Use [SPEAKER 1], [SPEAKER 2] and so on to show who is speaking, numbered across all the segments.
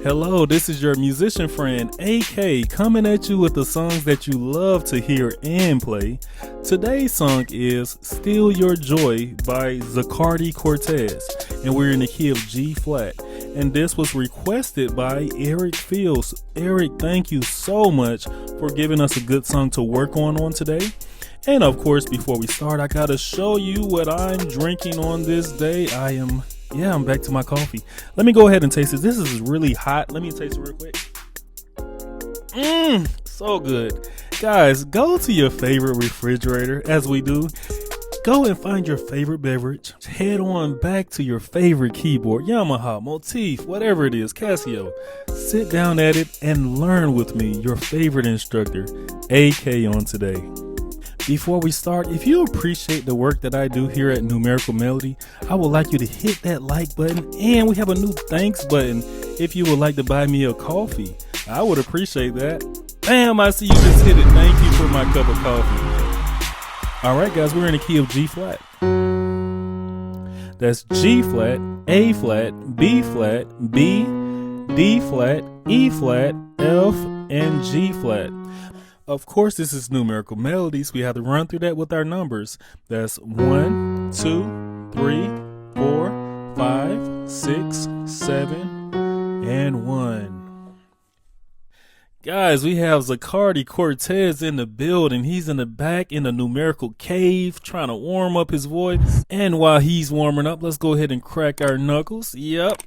[SPEAKER 1] Hello, this is your musician friend AK coming at you with the songs that you love to hear and play. Today's song is Steal Your Joy by Zacardi Cortez, and we're in the key of G flat. And this was requested by Eric Fields. Eric, thank you so much for giving us a good song to work on today. And of course, before we start, I gotta show you what I'm drinking on this day. I'm back to my coffee. Let me go ahead and taste it. This is really hot. Let me taste it real quick. So good. Guys, go to your favorite refrigerator, as we do. Go and find your favorite beverage. Head on back to your favorite keyboard, Yamaha, Motif, whatever it is, Casio. Sit down at it and learn with me, your favorite instructor, AK, on today. Before we start, if you appreciate the work that I do here at Numerical Melody, I would like you to hit that like button, and we have a new thanks button if you would like to buy me a coffee. I would appreciate that. Bam, I see you just hit it. Thank you for my cup of coffee. All right, guys, we're in the key of G flat. That's G flat, A flat, B flat, B, D flat, E flat, F, and G flat. Of course, this is Numerical Melodies. We have to run through that with our numbers. That's 1, 2, 3, 4, 5, 6, 7, and 1. Guys, we have Zacardi Cortez in the building. He's in the back in the numerical cave trying to warm up his voice. And while he's warming up, let's go ahead and crack our knuckles. Yep,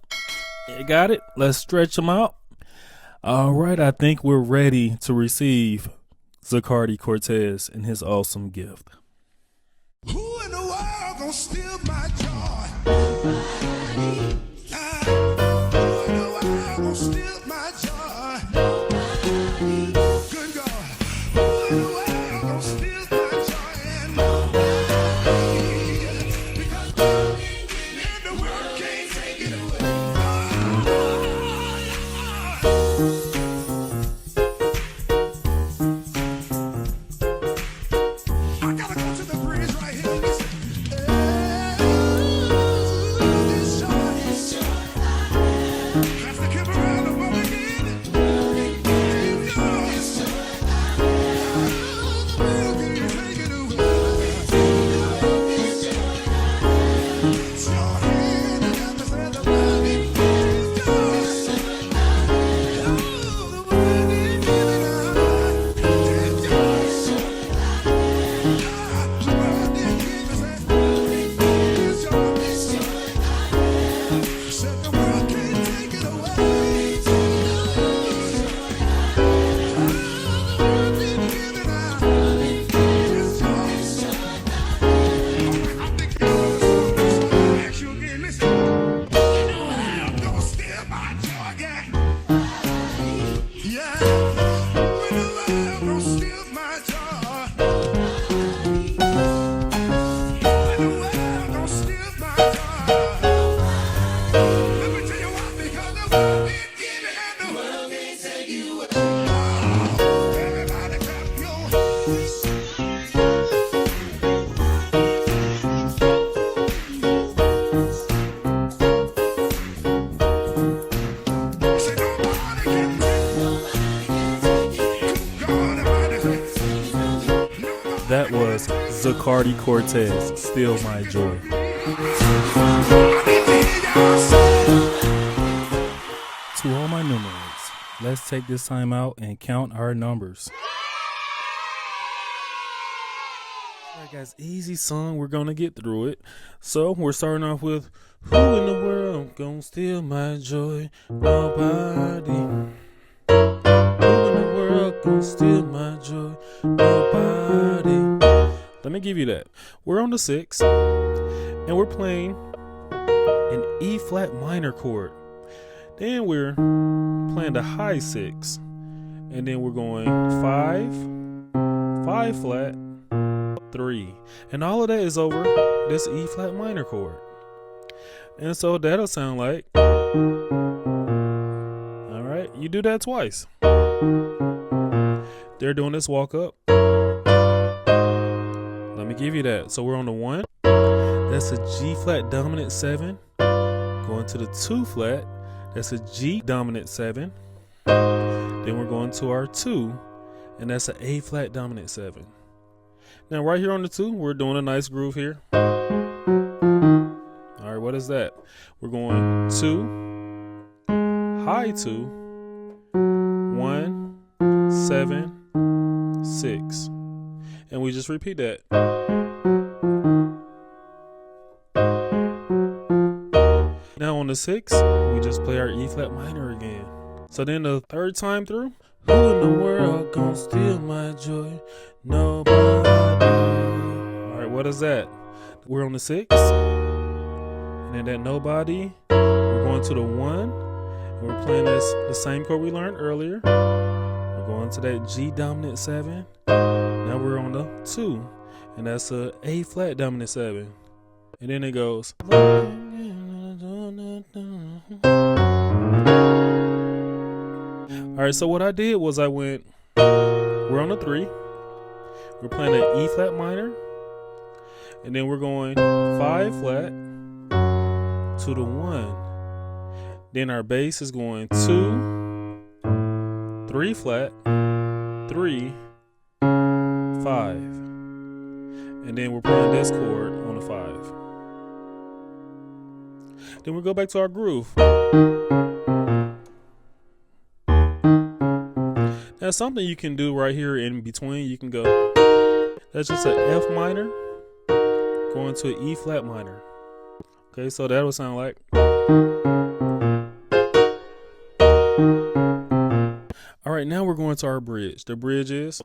[SPEAKER 1] you got it. Let's stretch them out. All right, I think we're ready to receive Zacardi Cortez and his awesome gift.
[SPEAKER 2] Who in the world gonna steal my joy? Who in the world gonna steal my joy? Good God. Who in the world gonna steal my joy? And because and the world can't take it away. I gotta go to the bridge right here. Listen. This joy has to come around the world again. The world can't take it away. It's your hand that got me said the world is yours. The world is giving up. It's yours. The world is giving us. It's yours. Said the world can't take it away. The world is giving up. It's yours. I think you know this one. So I ask you again, listen. I'm gonna steal my joy, yeah. Yeah. When the world gonna steal my joy. When the world gonna steal my joy. Let me tell you why, because the world is giving and the world can't take you away. Oh, everybody clap your hands. Say nobody can take it. God Almighty say,
[SPEAKER 1] That was Zacardi Cortez, Steal My Joy. To all my numerates, let's take this time out and count our numbers. All right, guys, easy song. We're going to get through it. So we're starting off with, who in the world gonna steal my joy? Nobody. Who in the world gonna steal my joy? Nobody. Let me give you that. We're on the 6, and we're playing an E flat minor chord. Then we're playing the high 6, and then we're going 5 flat, 3, and all of that is over this E flat minor chord. And so that'll sound like, all right, you do that twice. They're doing this walk up. Let me give you that. So we're on the 1. That's a G flat dominant 7, going to the 2 flat, That's a G dominant 7. Then we're going to our 2, and that's an A flat dominant 7. Now right here on the 2, we're doing a nice groove here. All right, what is that? We're going 2, high 2, 1, 7, 6. And we just repeat that. Now on the 6, we just play our E flat minor again. So then the third time through, who in the world gonna steal my joy? Nobody. All right, what is that? We're on the 6, and then that nobody, we're going to the 1, and we're playing this the same chord we learned earlier. We're going to that G dominant 7. Now we're on the 2, and that's a A flat dominant 7. And then it goes. All right, so what I did was we're on the 3. We're playing an E flat minor, and then we're going 5 flat to the 1. Then our bass is going 2, 3 flat, 3, 5. And then we're playing this chord on the 5. Then we go back to our groove. Now something you can do right here in between, you can go, that's just an F minor going to an E flat minor. Okay, so that would sound like. All right, now we're going to our bridge. The bridge is.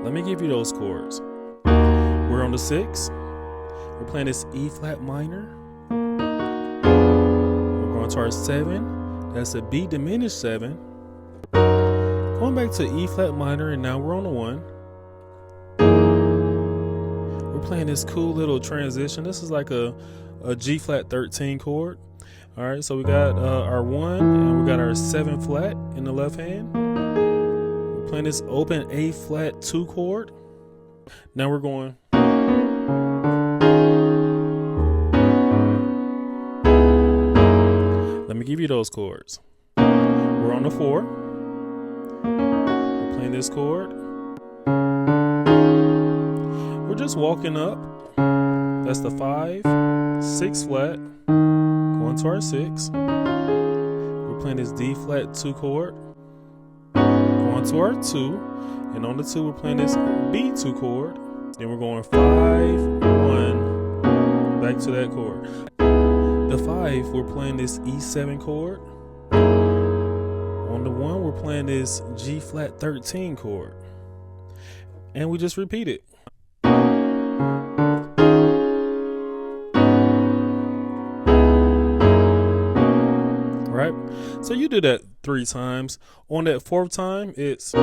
[SPEAKER 1] Let me give you those chords. We're on the 6. We're playing this E flat minor. We're going to our 7. That's a B diminished 7. Going back to E flat minor, and now we're on the 1. We're playing this cool little transition. This is like a G flat 13 chord. All right, so we got our 1, and we got our 7 flat in the left hand. We're playing this open A flat 2 chord. Now we're going. Let me give you those chords. We're on the 4. We're playing this chord. We're just walking up. That's the 5, 6 flat, going to our 6. We're playing this D flat 2 chord, going to our 2, and on the 2 we're playing this B2 chord. Then we're going 5, 1, back to that chord. The 5, we're playing this E7 chord. On the 1, we're playing this G flat 13 chord. And we just repeat it. Right? So you do that 3 times. On that 4th time, it's.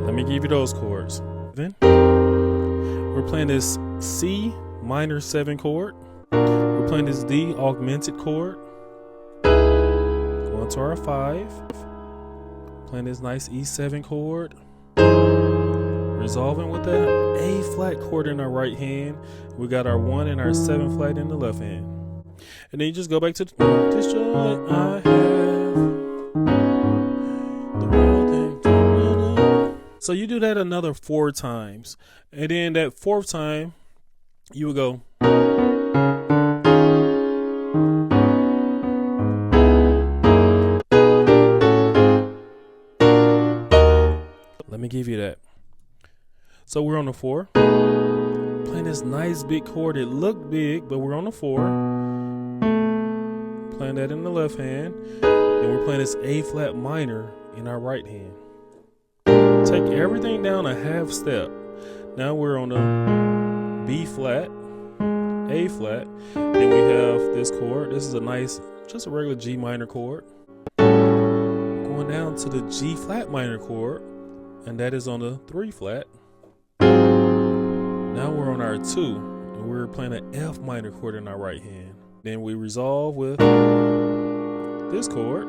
[SPEAKER 1] Let me give you those chords. Then we're playing this C minor 7 chord. We're playing this D augmented chord. Going to our 5. Playing this nice E7 chord. Resolving with that A flat chord in our right hand. We got our 1 and our 7 flat in the left hand. And then you just go back to this joy I have. The world ain't. So you do that another 4 times. And then that 4th time, you would go. Let me give you that. So we're on the 4. Playing this nice big chord. It looked big, but we're on the 4. Playing that in the left hand. And we're playing this A flat minor in our right hand. Take everything down a half step. Now we're on the B flat, A flat. Then we have this chord. This is a nice, just a regular G minor chord. Going down to the G flat minor chord, and that is on the 3 flat. Now we're on our 2, and we're playing an F minor chord in our right hand. Then we resolve with this chord.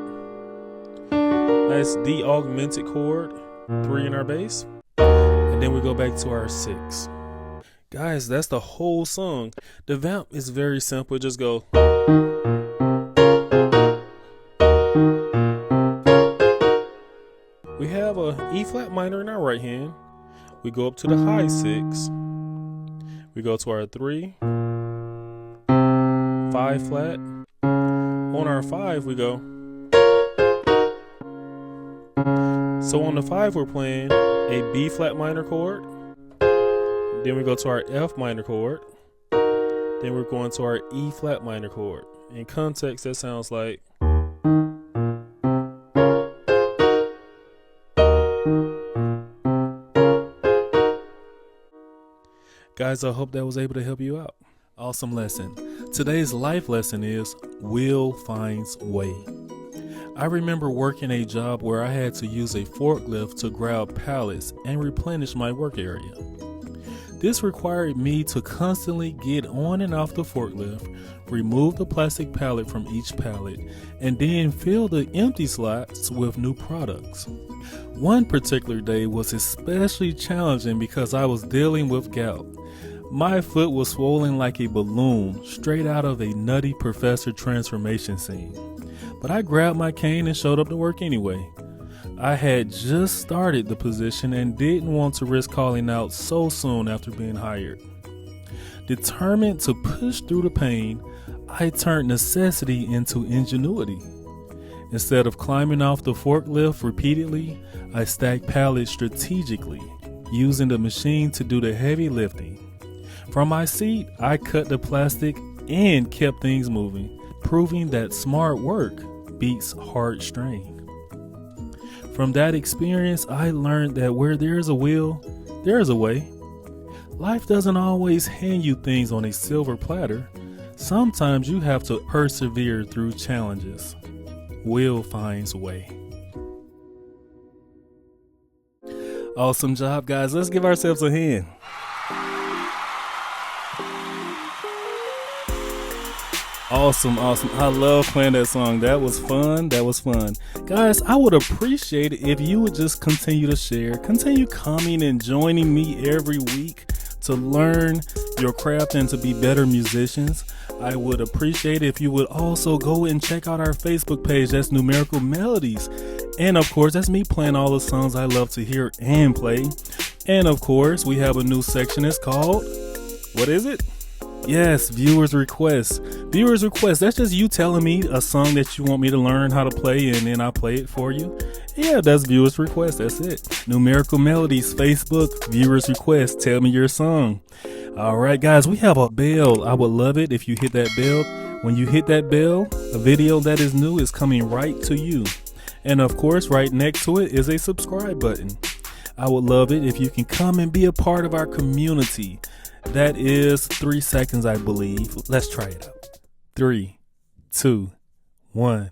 [SPEAKER 1] Nice D augmented chord, 3 in our bass. And Then we go back to our 6. Guys, that's the whole song. The vamp is very simple. Just go. We have a E flat minor in our right hand. We go up to the high 6. We go to our 3, 5 flat. On our 5 we go. So on the 5 we're playing a B flat minor chord. Then we go to our F minor chord. Then we're going to our E flat minor chord. In context, that sounds like. Guys, I hope that was able to help you out. Awesome lesson. Today's life lesson is will finds way. I remember working a job where I had to use a forklift to grab pallets and replenish my work area. This required me to constantly get on and off the forklift, remove the plastic pallet from each pallet, and then fill the empty slots with new products. One particular day was especially challenging because I was dealing with gout. My foot was swollen like a balloon straight out of a Nutty Professor transformation scene. But I grabbed my cane and showed up to work anyway. I had just started the position and didn't want to risk calling out so soon after being hired. Determined to push through the pain, I turned necessity into ingenuity. Instead of climbing off the forklift repeatedly, I stacked pallets strategically, using the machine to do the heavy lifting. From my seat, I cut the plastic and kept things moving, proving that smart work beats hard strain. From that experience, I learned that where there's a will, there's a way. Life doesn't always hand you things on a silver platter. Sometimes you have to persevere through challenges. Will finds a way. Awesome job, guys. Let's give ourselves a hand. Awesome. I love playing that song. That was fun. Guys, I would appreciate it if you would just continue to share, continue coming and joining me every week to learn your craft and to be better musicians. I would appreciate it if you would also go and check out our Facebook page. That's Numerical Melodies. And of course, that's me playing all the songs I love to hear and play. And of course, we have a new section. It's called, what is it? Yes, viewers requests. Viewers requests. That's just you telling me a song that you want me to learn how to play, and then I play it for you. Yeah, that's viewers requests. That's it. Numerical Melodies, Facebook, viewers requests. Tell me your song. All right, guys, we have a bell. I would love it if you hit that bell. When you hit that bell, a video that is new is coming right to you. And of course, right next to it is a subscribe button. I would love it if you can come and be a part of our community. That is 3 seconds, I believe. Let's try it out. 3, 2, 1.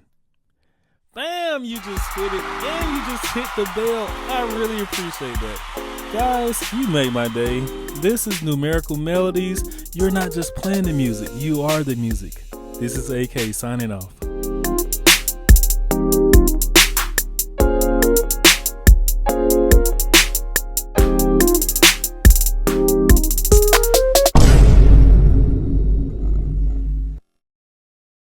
[SPEAKER 1] Bam! You just hit it. And you just hit the bell. I really appreciate that. Guys, you made my day. This is Numerical Melodies. You're not just playing the music. You are the music. This is AK signing off.